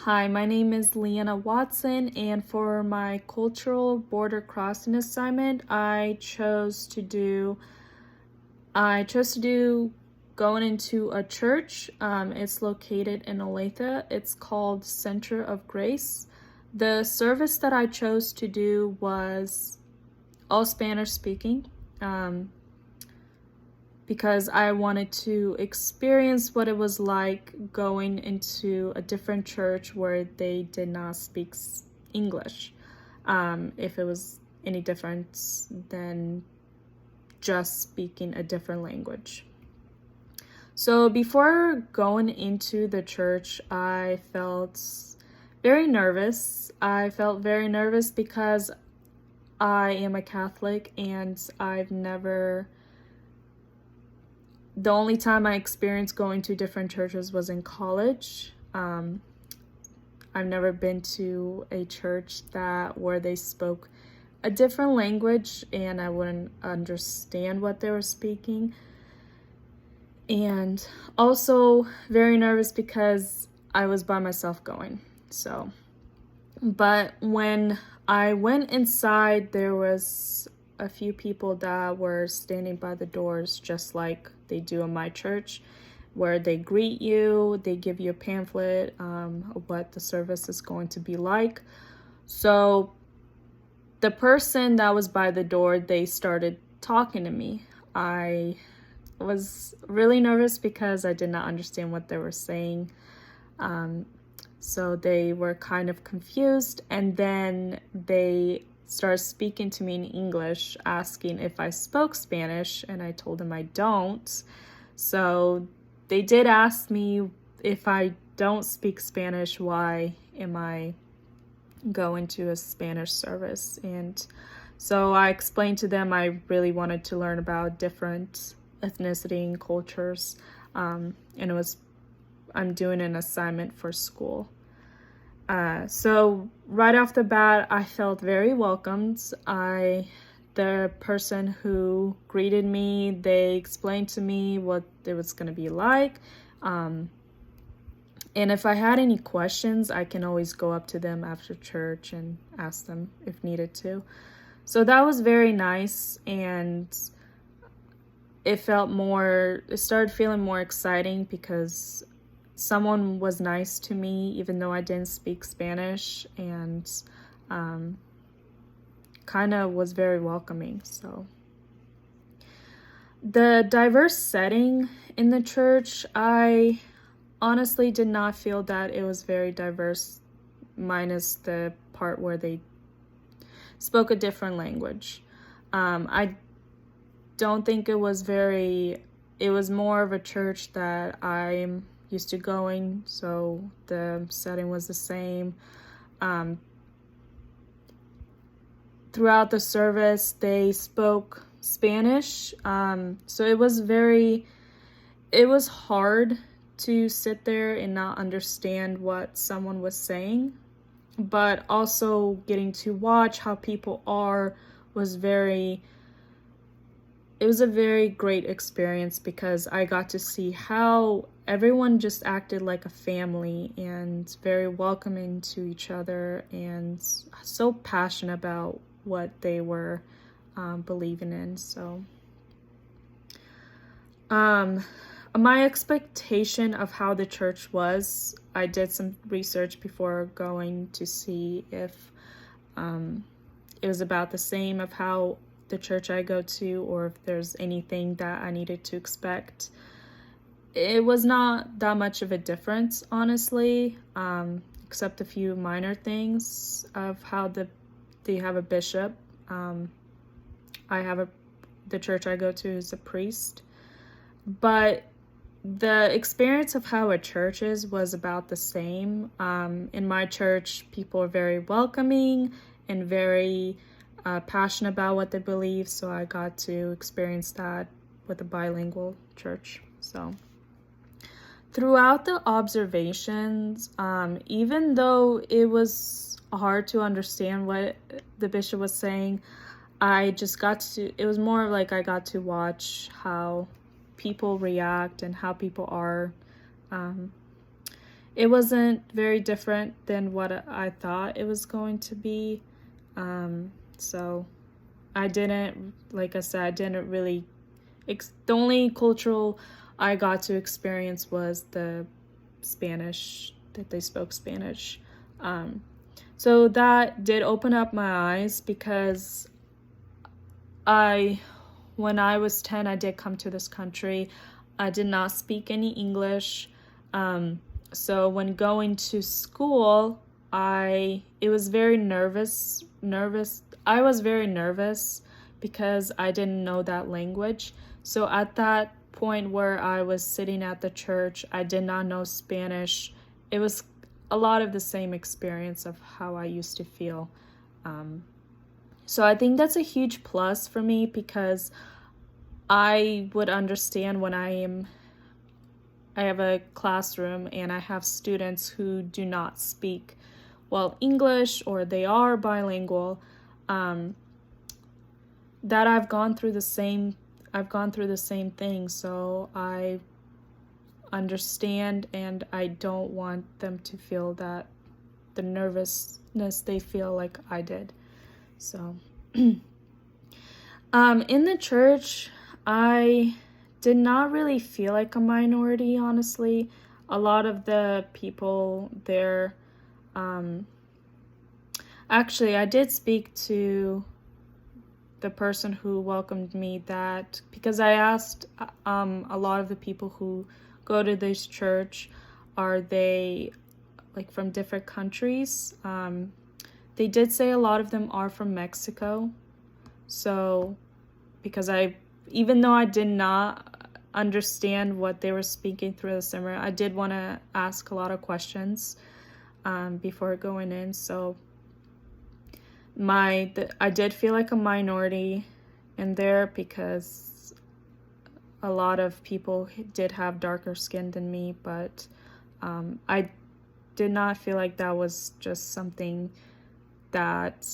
Hi, my name is Leanna Watson, and for my cultural border crossing assignment, I chose to do going into a church. It's located in Olathe. It's called Center of Grace. The service that I chose to do was all Spanish speaking. Because I wanted to experience what it was like going into a different church where they did not speak English. If it was any different than just speaking a different language. So before going into the church, I felt very nervous. I felt very nervous because I am a Catholic and the only time I experienced going to different churches was in college. I've never been to a church where they spoke a different language and I wouldn't understand what they were speaking. And also very nervous because I was by myself going. But when I went inside, there was a few people that were standing by the doors, just like they do in my church, where they greet you, they give you a pamphlet of what the service is going to be like. So the person that was by the door, they started talking to me. I was really nervous because I did not understand what they were saying. So they were kind of confused, and then they started speaking to me in English, asking if I spoke Spanish, and I told them I don't. So they did ask me, if I don't speak Spanish, why am I going to a Spanish service? And so I explained to them I really wanted to learn about different ethnicity and cultures, and I'm doing an assignment for school. So right off the bat, I felt very welcomed. The person who greeted me, they explained to me what it was going to be like. And if I had any questions, I can always go up to them after church and ask them if needed to. So that was very nice, and it started feeling more exciting because someone was nice to me, even though I didn't speak Spanish, and kind of was very welcoming. So the diverse setting in the church, I honestly did not feel that it was very diverse, minus the part where they spoke a different language. I don't think it was more of a church that I'm used to going, so the setting was the same. Throughout the service, they spoke Spanish, so it was hard to sit there and not understand what someone was saying, but also getting to watch how people are it was a very great experience because I got to see how everyone just acted like a family and very welcoming to each other and so passionate about what they were believing in. So my expectation of how the church was, I did some research before going to see if it was about the same of how the church I go to, or if there's anything that I needed to expect. It was not that much of a difference, honestly, except a few minor things of how they have a bishop. The church I go to is a priest, but the experience of how a church was about the same. In my church, people are very welcoming and very passionate about what they believe, so I got to experience that with a bilingual church. So throughout the observations, even though it was hard to understand what the bishop was saying, it was more like I got to watch how people react and how people are. it wasn't very different than what I thought it was going to be. So I didn't, like I said, I didn't really, the only cultural I got to experience was the Spanish, that they spoke Spanish. So that did open up my eyes because when I was 10, I did come to this country. I did not speak any English. So when going to school, it was very nervous. I was very nervous because I didn't know that language. So at that point where I was sitting at the church, I did not know Spanish. It was a lot of the same experience of how I used to feel. So I think that's a huge plus for me because I would understand when I have a classroom and I have students who do not speak well English or they are bilingual, that I've gone through the same thing, so I understand and I don't want them to feel that the nervousness they feel like I did. So in the church, I did not really feel like a minority, honestly. A lot of the people there, actually, I did speak to the person who welcomed me, that because I asked a lot of the people who go to this church, are they like from different countries? They did say a lot of them are from Mexico. So because even though I did not understand what they were speaking through the sermon, I did want to ask a lot of questions before going in. So I did feel like a minority in there because a lot of people did have darker skin than me, but I did not feel like that was just something that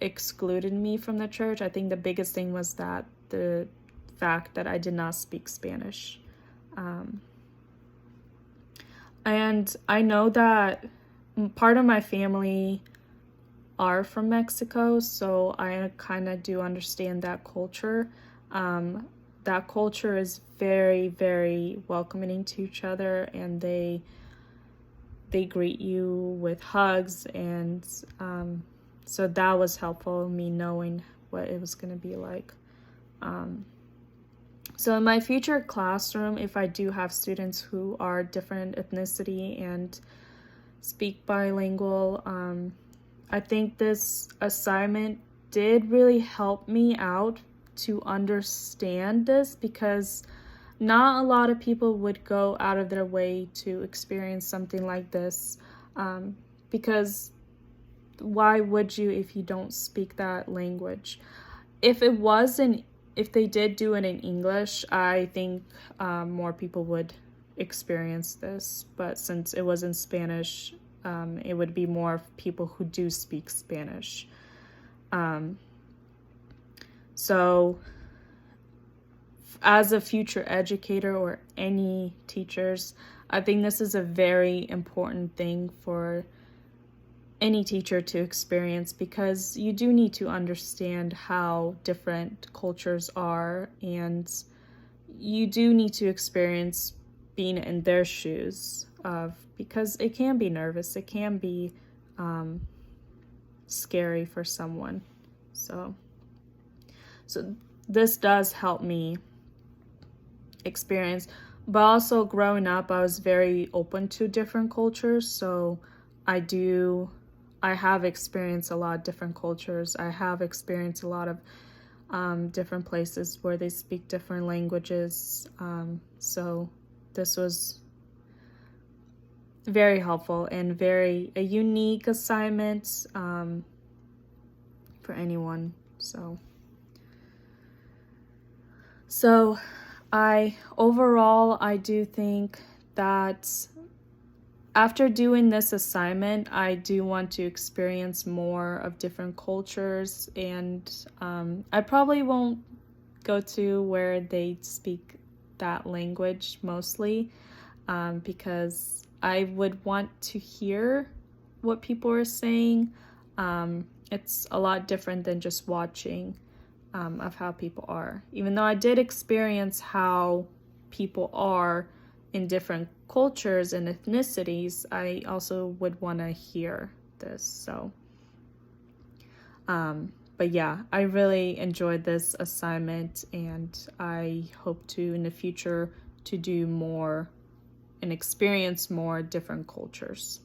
excluded me from the church. I think the biggest thing was that the fact that I did not speak Spanish. And I know that part of my family are from Mexico, so I kind of do understand that culture. That culture is very, very welcoming to each other, and they greet you with hugs, and so that was helpful, me knowing what it was going to be like. So in my future classroom, if I do have students who are different ethnicity and speak bilingual, I think this assignment did really help me out to understand this, because not a lot of people would go out of their way to experience something like this, because why would you if you don't speak that language? If they did do it in English, I think more people would experience this, but since it was in Spanish, it would be more people who do speak Spanish. So as a future educator or any teachers, I think this is a very important thing for any teacher to experience, because you do need to understand how different cultures are, and you do need to experience being in their shoes, because it can be nervous, it can be scary for someone. So this does help me experience. But also growing up, I was very open to different cultures, so I have experienced a lot of different cultures. I have experienced a lot of different places where they speak different languages. So this was very helpful and a unique assignment for anyone. So I do think that after doing this assignment, I do want to experience more of different cultures, and I probably won't go to where they speak that language mostly. because I would want to hear what people are saying. It's a lot different than just watching of how people are. Even though I did experience how people are in different cultures and ethnicities, I also would want to hear this. So, but yeah, I really enjoyed this assignment, and I hope to in the future to do more and experience more different cultures.